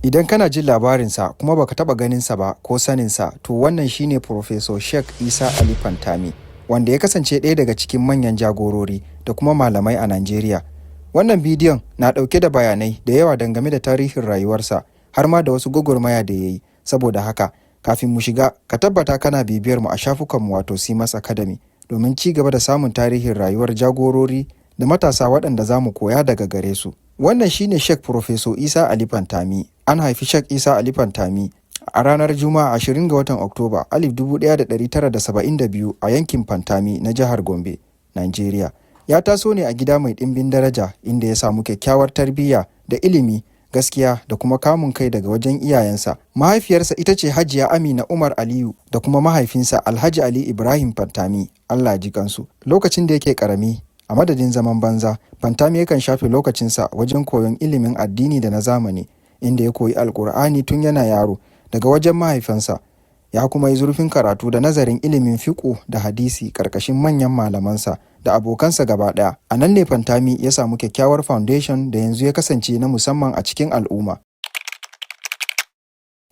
Idan kana jin labarinsa kuma baka taɓa ganinsa ba ko saninsa, to wannan shine Professor Sheikh Isa Ali Fantami, wanda ya kasance ɗaya daga cikin manyan jagorori da kuma malamai a Najeriya. Wannan bidiyon na ɗauke da bayanai da yawa dangane da tarihin rayuwarsa, har ma da wasu gwagwarmaya da ya yi. Saboda haka, kafin mu shiga, ka tabbata kana bibiyar mu a shafukanmu wato CMAS Academy domin ci gaba da samun tarihin rayuwar jagorori da matasa waɗanda za mu koya daga gare su. Wannan shine Sheikh Professor Isa Ali Fantami. An haifi Sheikh Isa Ali Fantami a ranar Juma'a 20 ga watan Oktoba 1972 a yankin Fantami na jihar Gombe, Najeriya. Ya taso ne a gida mai ɗimbin daraja inda ya samu kyakkyawar tarbiyya da ilimi, gaskiya da kuma kamun kai daga wajen iyayensa. Mahaifiyarsa ita ce Hajiya Amina Umar Aliyu da kuma mahaifinsa Alhaji Ali Ibrahim Fantami, Allah ji kansu. Lokacin da yake ƙarami, a madadin zaman banza, Fantami yakan shafe lokacinsa wajen koyon ilimin addini da na zamani, inda ya koyi Alƙur'ani tun yana yaro daga wajen mahaifinsa. Ya kuma yi zurfin karatu da nazarin ilimin fiqh da hadisi ƙarƙashin manyan malamansa da abokansa gaba ɗaya. A nan ne Fantami ya samu kyakkyawar foundation da yanzu ya kasance na musamman a cikin al'umma.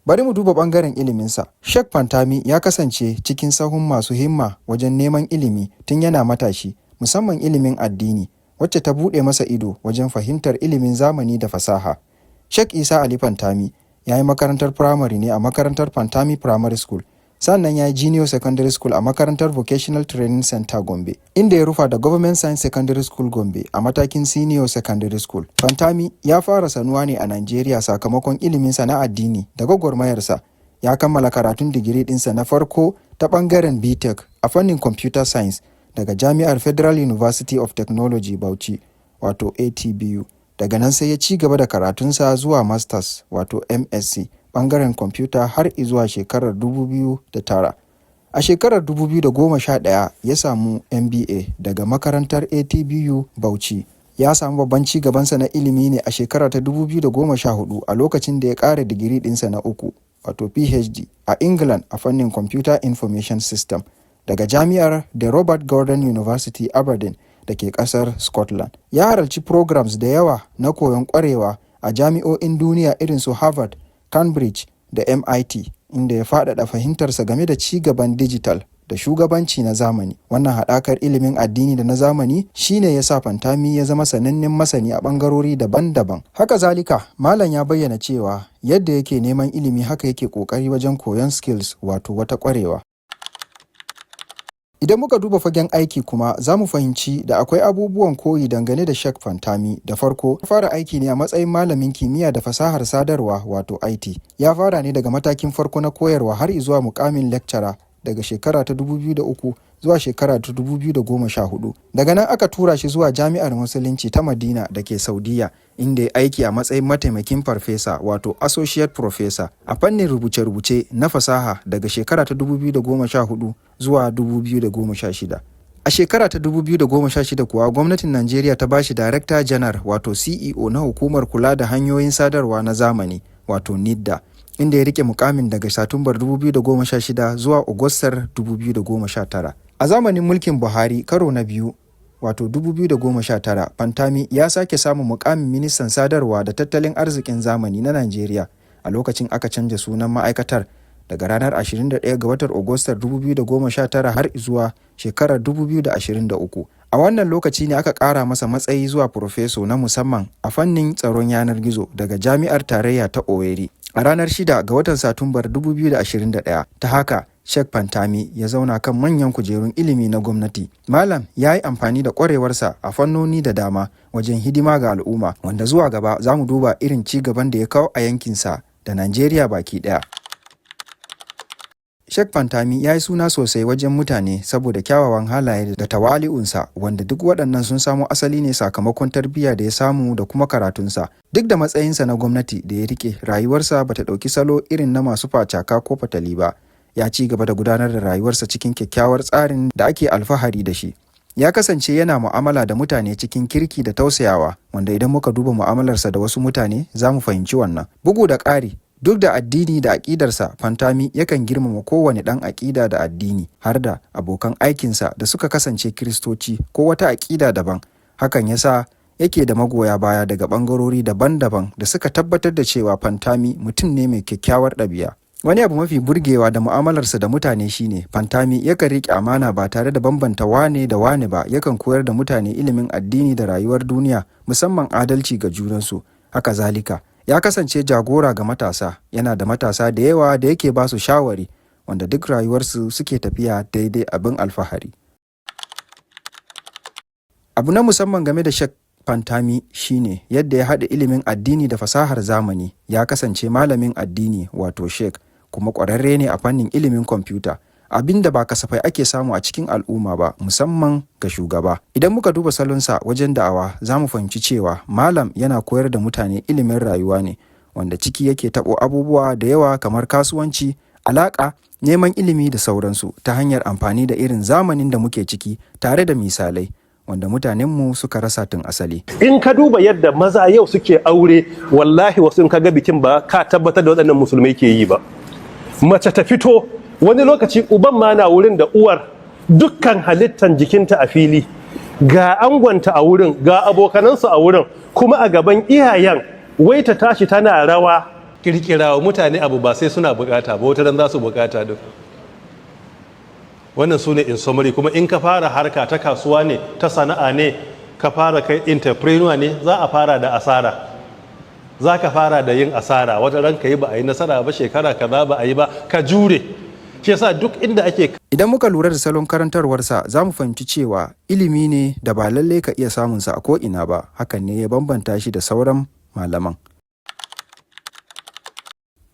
Bari mu duba ɓangaren iliminsa. Sheikh Fantami ya kasance cikin sahun masu himma wajen neman ilimi tun yana matashi, musamman ilimin addini, wacce ta buɗe masa ido wajen fahimtar ilimin zamani da fasaha. Sheikh Isa Ali Fantami ya yi makarantar firamare ne a makarantar Fantami Primary School, sannan ya yi Junior Secondary School a makarantar Vocational Training Center Gombe, inda ya rufa da Government Science Secondary School Gombe a matakin Senior Secondary School. Fantami ya fara sanuwa ne a Najeriya sakamakon iliminsa na addini da gwagwarmayarsa. Ya kammala karatun digiri ɗinsa na farko ta ɓangaren BTech a fannin Computer Science daga Jami'ar Federal University of Technology Bauchi, wato ATBU. Daga nan sai ya ci gaba da karatunsa zuwa Masters, wato MSc, ɓangaren kwamfuta har zuwa shekarar 2009. A shekarar 2011 ya samu MBA daga makarantar ATBU Bauchi. Ya samu babban ci gabansa na ilimi ne a shekara ta 2014 a lokacin da ya ƙara digiri ɗinsa na uku, wato PhD, a England a fannin Computer Information System daga jami'ar The Robert Gordon University Aberdeen da ke ƙasar Scotland. Ya halarci programs da yawa na koyon ƙwarewa a jami'o'in duniya irin su Harvard, Cambridge da MIT, inda ya faɗaɗa fahimtarsa game da ci gaban digital da shugabanci na zamani. Wannan haɗakar ilimin addini da na zamani shine ya sa Fantami ya zama sanannen masani a ɓangarori daban-daban. Haka zalika, Malam ya bayyana cewa yadda yake neman ilimi haka yake ƙoƙari wajen koyon skills, wato wata ƙwarewa. Idan muka duba fagen aiki kuma, za mu fahimci da akwai abubuwan koyi dangane da Sheikh Fantami. Da farko, ya fara aiki ne a matsayin malamin kimiyya da fasahar sadarwa, wato IT. Ya fara ne daga matakin farko na koyarwa har zuwa mukamin lecturer daga shekara ta 2003 zuwa shekara ta 2014. Daga nan aka tura shi zuwa Jami'ar Musulunci ta Madina da ke Saudiya, inda ya aiki a matsayin mataimakin farfesa, wato associate professor, a fannin rubuce-rubuce na fasaha daga shekara ta 2014 zuwa 2016. A shekara ta 2016 kuwa gwamnatin Najeriya ta bashi Director General, wato CEO na hukumar kula da hanyoyin sadarwa na zamani, wato NIDDA, inda ya rike mukamin daga Satumbar 2016 zuwa Agustar 2019. A zamanin mulkin Buhari karo na biyu, wato 2019, Fantami ya sake samun mukamin ministan sadarwa da tattalin arzikin zamani na Najeriya. A lokacin aka canja sunan ma'aikatar daga ranar 21 ga watan Agustar 2019 har zuwa shekarar 2023. A wannan lokaci ne aka ƙara masa matsayi zuwa Profeso na musamman a fannin tsaron yanar gizo daga Jami'ar Tarayya ta Owerri a ranar 6 ga watan Satumbar 2021. Ta haka, Sheikh Fantami ya zauna kan manyan kujerun ilimi na gwamnati. Malam ya yi amfani da ƙwarewarsa a fannoni da dama wajen hidima ga al'umma, wanda zuwa gaba za mu duba irin ci gaban da ya kawo a yankinsa da Najeriya baki ɗaya. Sheikh Fantami ya yi suna sosai wajen mutane saboda kyawawan halaye da tawali'unsa, wanda duk waɗannan sun samo asali ne sakamakon tarbiyya da ya samu da kuma karatunsa. Duk da matsayinsa na gwamnati da ya rike, rayuwarsa bata ɗauki salo irin na masu facaka ko fatali ba. Ya ci gaba da gudanar da rayuwarsa cikin kyakkyawar tsarin da ake alfahari da shi. Ya kasance yana mu'amala da mutane cikin kirki da tausayawa, wanda idan muka duba mu'amalarsa da wasu mutane za mu fahimci wannan. Bugu da ƙari, duk da addini da aƙidarsa, Fantami yakan girmama kowane ɗan aƙida da addini, har da abokan aikinsa da suka kasance Kiristoci ko wata aƙida daban. Hakan ya sa yake da magoya baya daga ɓangarori daban-daban da suka tabbatar da cewa Fantami mutum ne mai kyakkyawar ɗabi'a. Wani abu mafi burgewa da mu'amalarsa da mutane shine Fantami yakan riƙe amana ba tare da bambanta wane da wane ba, yakan koyar da mutane ilimin addini da rayuwar duniya, musamman adalci ga junansu. Haka zalika, ya kasance jagora ga matasa, yana da matasa da yawa da yake ba su shawari, wanda duk rayuwarsu suke tafiya daidai, abin alfahari. Abu na musamman game da Sheikh Fantami shine yadda ya haɗa ilimin addini da fasahar zamani. Ya kasance malamin addini wato Sheikh, kuma ƙwararre ne a fannin ilimin kwamfuta, abin da ba kasafai ake samu a cikin al'umma ba, musamman ga shugaba. Idan muka duba salonsa wajen da'awa, za mu fahimci cewa malam yana koyar da mutane ilimin rayuwa ne, wanda ciki yake taɓo abubuwa da yawa kamar kasuwanci, alaƙa, neman ilimi da sauransu, ta hanyar amfani da irin zamanin da muke ciki tare da misalai wanda mutanenmu suka rasa tun asali. In ka duba yadda maza yau suke aure, wallahi wasu in ka ga bikin ba ka tabbatar da waɗannan musulmai ke yi ba. Mace ta fito, wani lokaci uban ma na wurin da uwar, dukkan halittan jikinta a fili, ga angonta a wurin, ga abokanansu a wurin, kuma a gaban iyayen, wai ta tashi tana rawa. Kirkirawa mutane abu ba sai suna bukata ba, wata ran za su bukata duk. Wannan su ne in summary. Kuma in ka fara harka ta kasuwa ne, ta sana'a ne, ka fara kai entrepreneur ne, za a fara da asara, za ka fara da yin asara, wata ran ka yi ba a yi nasara ba, shekara kaza ba a yi ba, ka jure. Shi yasa duk inda ake. Idan muka lura da salon karantarwarsa, za mu fahimci cewa ilimi ne da ba lallai ka iya samunsa a ko'ina ba, hakan ne ya bambanta shi da sauran malaman.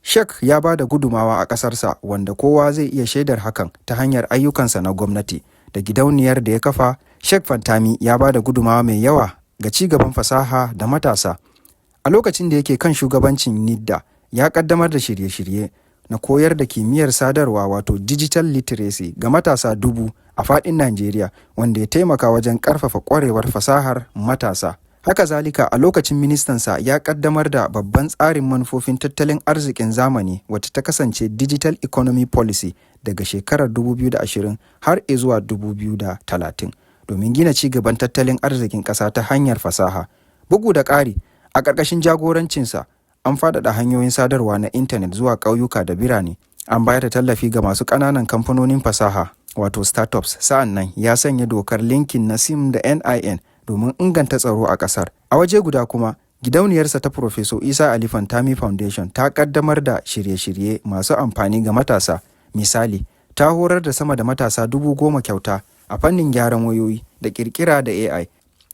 Sheikh ya ba da gudumawa a ƙasarsa, wanda kowa zai iya shaidar hakan ta hanyar ayyukansa na gwamnati da gidauniyar da ya kafa. Sheikh Fantami ya ba da gudumawa mai yawa ga ci gaban fasaha da matasa. A lokacin da yake kan shugabancin NIDDA, ya ƙaddamar da shirye-shirye na koyar da kimiyyar sadarwa wato digital literacy ga matasa 1000 a faɗin Najeriya, wanda ya taimaka wajen ƙarfafa ƙwarewar fasahar matasa. Haka zalika, a lokacin ministansa ya ƙaddamar da babban tsarin manufofin tattalin arzikin zamani, wacce ta kasance Digital Economy Policy daga shekarar 2020 har zuwa 2030, domin gina ci gaban tattalin arzikin ƙasa ta hanyar fasaha. Bugu da ƙari, a ƙarƙashin jagorancinsa, an faɗaɗa hanyoyin sadarwa na intanet zuwa ƙauyuka da birane. An bayar da tallafi ga masu ƙananan kamfanonin fasaha wato startups. Sa'an nan ya sanya dokar linkin na SIM da NIN domin inganta tsaro a ƙasar. A waje guda kuma, gidauniyarsa ta Professor Isa Ali Fantami Foundation ta ƙaddamar da shirye-shirye masu amfani ga matasa. Misali, ta horar da sama da matasa 10,000 kyauta a fannin gyaran wayoyi da ƙirƙira da AI,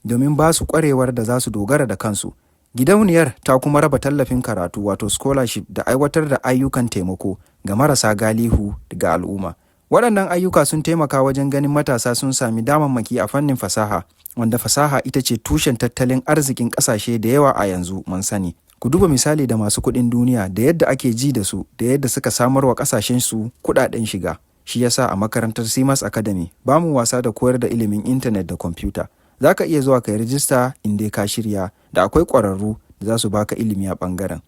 domin ba su ƙwarewar da za su dogara da kansu. Gidauniyar ta kuma raba tallafin karatu wato scholarship da aiwatar da ayyukan taimako ga marasa galihu ga al'umma. Waɗannan ayyuka sun taimaka wajen ganin matasa sun sami damammaki a fannin fasaha, wanda fasaha ita ce tushen tattalin arzikin ƙasashe da yawa a yanzu mun sani. Ku duba misali da masu kuɗin duniya da yadda ake ji da su da yadda suka samar wa ƙasashensu kuɗaɗen shiga. Shi yasa a makarantar CMAS Academy ba mu wasa da koyar da ilimin intanet da kwamfuta. Za ka iya zuwa ka yi rijista in dai ka shirya, da akwai ƙwararru da za su baka ilimi a ɓangaren.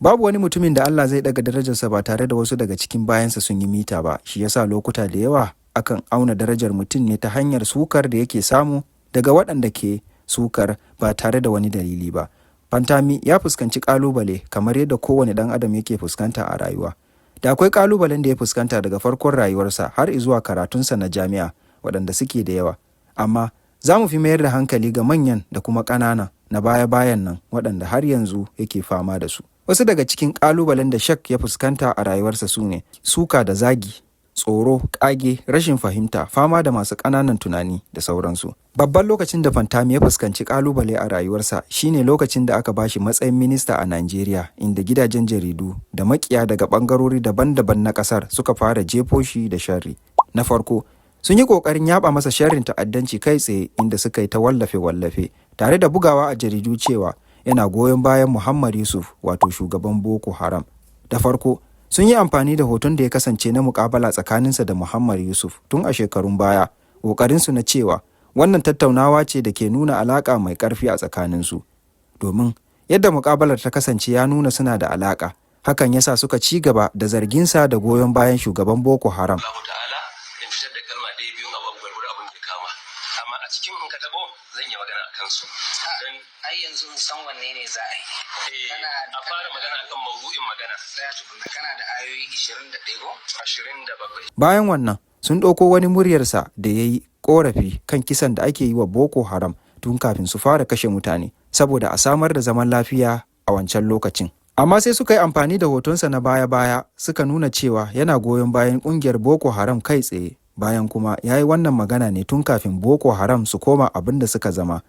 Babu wani mutumin da Allah zai ɗaga darajarsa ba tare da wasu daga cikin bayansa sun yi mita ba. Shi yasa lokuta da yawa akan auna darajar mutum ne ta hanyar sukar da yake samu daga waɗanda ke sukar ba tare da wani dalili ba. Fantami ya fuskanci ƙalubale kamar yadda kowane ɗan adam yake fuskanta a rayuwa. Da akwai ƙalubalen da ya fuskanta daga farkon rayuwarsa har zuwa karatunsa na jami'a, waɗanda suke da yawa. Amma za mu fi mayar da hankali ga manyan da kuma ƙanana na baya-bayan nan waɗanda har yanzu yake fama da su. Wasu daga cikin ƙalubalen da Sheikh ya fuskanta a rayuwarsa su ne suka da zagi, tsoro, ƙage, rashin fahimta, fama da masu ƙananan tunani da sauransu. Babban lokacin da Fantami ya fuskanci ƙalubale a rayuwarsa shine lokacin da aka bashi matsayin minista a Najeriya, inda gidajen jaridu da makiya daga ɓangarori daban-daban na ƙasar suka fara jefo shi da sharri. Na farko, sun yi ƙoƙarin yaɓa masa sharrin ta'addanci kai tsaye, inda suka yi ta wallafe-wallafe tare da bugawa a jaridu cewa yana goyon bayan Muhammad Yusuf wato shugaban Boko Haram. Da farko, sun yi amfani da hoton da ya kasance na muƙabala tsakaninsa da Muhammad Yusuf tun a shekarun baya, ƙoƙarinsu na cewa wannan tattaunawa ce da ke nuna alaƙa mai ƙarfi a tsakaninsu. Domin yadda muƙabalar ta kasance ya nuna suna da alaƙa, hakan yasa suka ci gaba da zarginsa da goyon bayan shugaban Boko Haram. sauransu. Ai yanzu san wanne ne za a yi. A fara magana akan maudu'in magana. Tsaya tukuna, kana da ayoyi 21 ko? 27. Bayan wannan sun ɗauko wani muryarsa da ya yi ƙorafi kan kisan da ake yi wa Boko Haram tun kafin su fara kashe mutane saboda a samar da zaman lafiya a wancan lokacin. Amma sai suka yi amfani da hotonsa na baya-baya suka nuna cewa yana goyon bayan ƙungiyar Boko Haram kai tsaye, bayan kuma ya yi wannan magana ne tun kafin Boko Haram su koma abin da suka zama.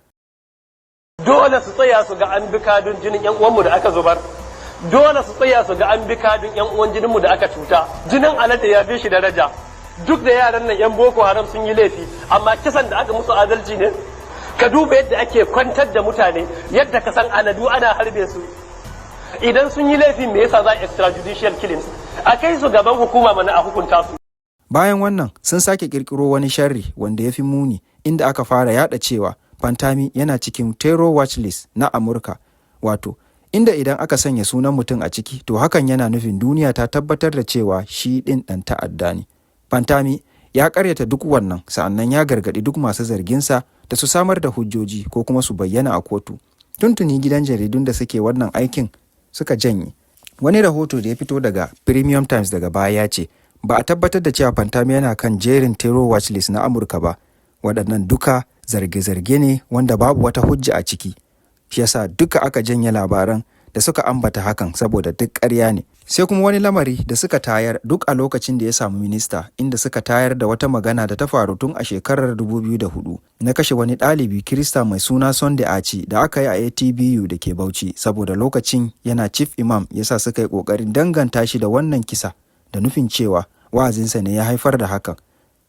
Dole su tsaya su ga an bi kadun jinin 'yan uwanmu da aka zubar. Dole su tsaya su ga an bi kadun 'yan uwan jininmu da aka cuta. Jinin alade ya fi shi daraja. Duk da yaran nan 'yan Boko Haram sun yi laifi, amma kisan da aka musu adalci ne. Ka duba yadda ake kwantar da mutane, yadda ka san aladu ana harbe su. Idan sun yi laifi me yasa za extrajudicial killings? A kai su gaban hukuma mana a hukunta su. Bayan wannan sun sake kirkiro wani sharri wanda ya fi muni, inda aka fara yada cewa Fantami yana cikin terror watch list na Amurka, wato inda idan aka sanya sunan mutum a ciki to hakan yana nufin duniya ta tabbatar da cewa shi ɗin ɗan ta'adda ne. Fantami ya karyata duk wannan, sa'annan ya gargaɗi duk masu zarginsa da su samar da hujjoji ko kuma su bayyana a kotu. Tuntuni gidan jaridun da suke wannan aikin suka janye. Wani rahoto da ya fito daga Premium Times daga baya ya ce ba a tabbatar da cewa Fantami yana kan jerin terror watch list na Amurka ba. Waɗannan duka zarge-zarge ne wanda babu wata hujja a ciki. Shi yasa duka aka janye labaran da suka ambata hakan saboda duk ƙarya ne. Sai kuma wani lamari da suka tayar duk a lokacin da ya samu minista, inda suka tayar da wata magana da ta faru tun a shekarar 2004 na kashe wani ɗalibi Kirista mai suna Sunday Achi da aka yi a ATBU da ke Bauchi, saboda lokacin yana chief imam yasa suka yi ƙoƙarin danganta shi da wannan kisa da nufin cewa wa'azinsa ne ya haifar da hakan.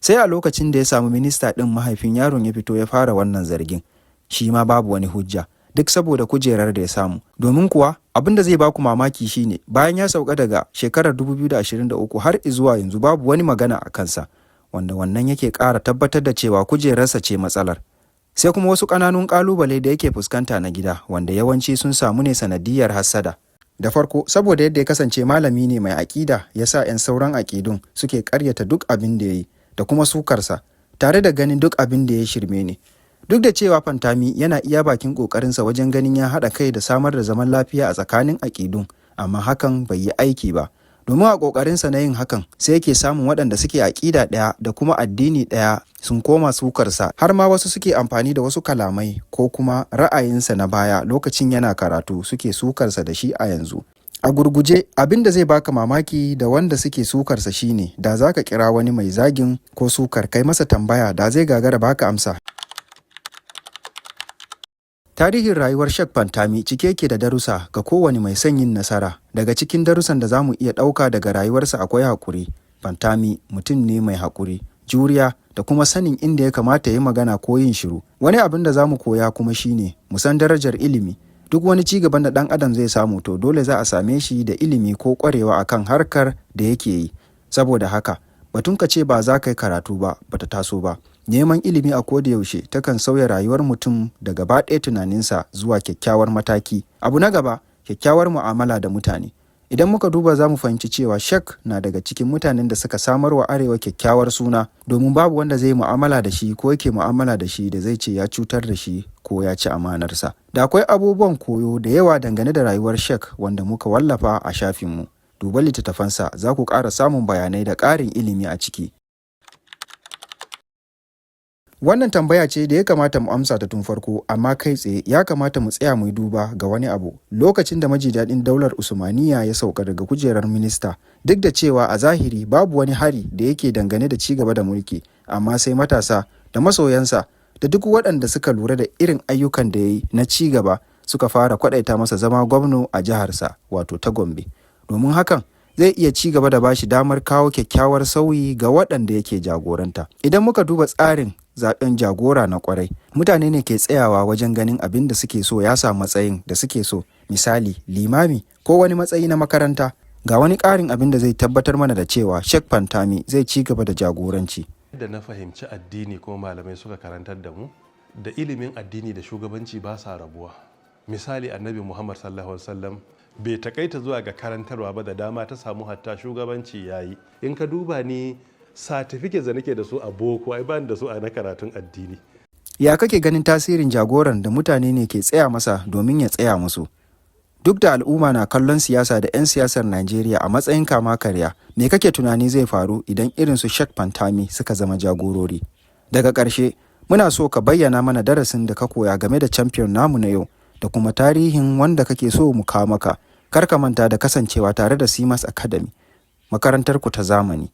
Sai a lokacin da ya samu minista ɗin mahaifin yaron ya fito ya fara wannan zargin, shi ma babu wani hujja, duk saboda kujerar da ya samu. Domin kuwa abin da zai baku mamaki shine bayan ya sauka daga shekarar 2023 har zuwa yanzu babu wani magana a kansa, wanda wannan yake ƙara tabbatar da cewa kujerarsa ce matsalar. Sai kuma wasu ƙananun ƙalubale da yake fuskanta na gida, wanda yawanci sun samu ne sanadiyar hassada. Da farko, saboda yadda ya kasance malami ne mai aƙida, ya sa 'yan sauran aƙidun suke ƙaryata duk abin da ya yi da kuma sukarsa, tare da ganin duk abin da ya shirme ne. Duk da cewa Fantami yana iya bakin ƙoƙarinsa wajen ganin ya haɗa kai da samar da zaman lafiya a tsakanin aƙidun, amma hakan bai yi aiki ba. Domin a ƙoƙarinsa na yin hakan sai yake samun waɗanda suke aƙida ɗaya da kuma addini ɗaya sun koma sukarsa, har ma wasu suke amfani da wasu kalamai ko kuma ra'ayinsa na baya lokacin yana karatu suke sukarsa da shi a yanzu. A gurguje, abin da zai baka mamaki da wanda suke sukarsa shine da za ka kira wani mai zagin ko sukar kai masa tambaya da zai gagara baka amsa. Tarihin rayuwar Sheikh Fantami cike yake da darussa ga kowane mai son yin nasara. Daga cikin darussan da za mu iya ɗauka daga rayuwarsa akwai haƙuri. Fantami mutum ne mai haƙuri, juriya da kuma sanin inda ya kamata ya yi magana ko yin shiru. Wani abin da za mu koya kuma shine mu san darajar ilimi. Duk wani ci gaban da ɗan adam zai samu to dole za a same shi da ilimi ko ƙwarewa akan harkar da yake yi. Saboda haka, batun ka ce ba za ka yi karatu ba, bata taso ba. Neman ilimi a koda yaushe takan sauya rayuwar mutum da gaba ɗaya tunaninsa zuwa kyakkyawar mataki. Abu na gaba, kyakkyawar mu'amala da mutane. Idan muka duba za mu fahimci cewa Sheikh na daga cikin mutanen da suka samar wa Arewa kyakkyawar suna, domin babu wanda zai mu'amala da shi ko yake mu'amala da shi da zai ce ya cutar da shi ko ya ci amanarsa. Da akwai abubuwan koyo da yawa dangane da rayuwar Sheikh wanda muka wallafa a shafinmu. Duba littattafansa za ku ƙara samun bayanai da ƙarin ilimi a ciki. Wannan tambaya ce da ya kamata mu amsa ta tun farko, amma kai tsaye ya kamata mu tsaya mu duba ga wani abu. Lokacin da maji daɗin daular Usmaniya ya sauka daga kujerar minista, duk da cewa a zahiri babu wani hari da yake dangane da ci gaba da mulki, amma sai matasa da masoyansa da duk waɗanda suka lura da irin ayyukan da ya yi na ci gaba suka fara kwaɗaita masa zama gwamna a jiharsa, wato ta Gombe. Domin hakan zai iya ci gaba da bashi damar kawo kyakkyawar sauyi ga waɗanda yake jagoranta. Idan muka duba tsarin zaben jagora na kwarai, mutane ne ke tsayawa wajen ganin abin da suke so ya samu matsayin da suke so, misali limami ko wani matsayi na makaranta. Ga wani ƙarin abin da zai tabbatar mana da cewa Sheikh Fantami zai ci gaba da jagoranci. Da na fahimci addini ko malamai suka karantar da mu, da ilimin addini da shugabanci ba sa rabuwa. Misali Annabi Muhammad sallallahu alaihi wasallam bai takaita zuwa ga karantarwa ba, da dama ta samu hatta shugabanci yayi. In ka duba ni certificate da nake da su a boko ai bani da su a na karatun addini. Ya kake ganin tasirin jagoran da mutane ne ke tsaya masa domin ya tsaya musu? Duk da al'umma na kallon siyasa da 'yan siyasar Najeriya a matsayin kama karya, me kake tunani zai faru idan irin su Sheikh Pantami suka zama jagorori? Daga ƙarshe, muna so ka bayyana mana darasin da ka koya game da champion namu na yau da kuma tarihin wanda kake so mu kawo maka. Kar ka manta da kasancewa tare da CMAS Academy, makarantar ku ta zamani.